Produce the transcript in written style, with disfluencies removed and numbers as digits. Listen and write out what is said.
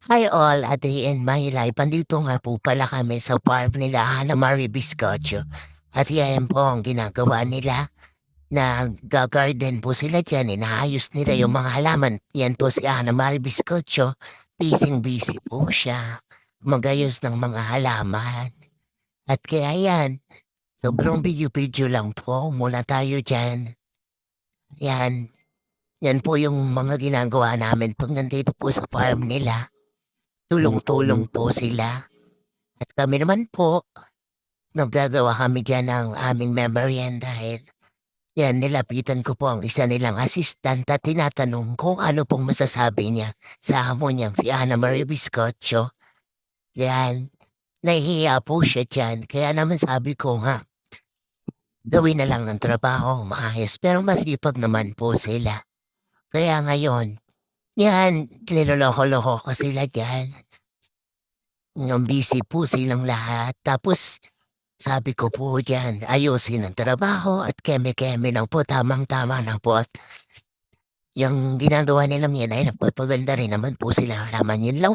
Hi all, a day in my life. Andito nga po pala kami sa farm nila Hana Marie Biscotio. At yan po ang ginagawa nila. Nag-garden po sila dyan. Inaayos nila yung mga halaman. Yan po si Hana Marie Biscotio. Busy po siya. Magayos ng mga halaman. At kaya yan, sobrang video-video lang po. Muna tayo dyan. Yan. Yan po yung mga ginagawa namin pag nandito po sa farm nila. Tulong-tulong po sila. At kami naman po, naggagawa kami diyan ng aming memoryend dahil yan, nilapitan ko po ang isa nilang assistant at tinatanong kung ano pong masasabi niya sa amo niyang si Ana Marie Biscotio. Yan, nahihiya po siya dyan. Kaya naman sabi ko nga, gawin na lang ng trabaho, maayos. Pero masipag naman po sila. Kaya ngayon, yan, niloloko-loko ko sila dyan. Busy po silang lahat. Tapos, sabi ko po diyan, ayusin ang trabaho at keme-keme lang po, tamang-tama lang po. At yung ginagawa nilang yan ay nagpapaganda rin naman po sila. Halaman yun lang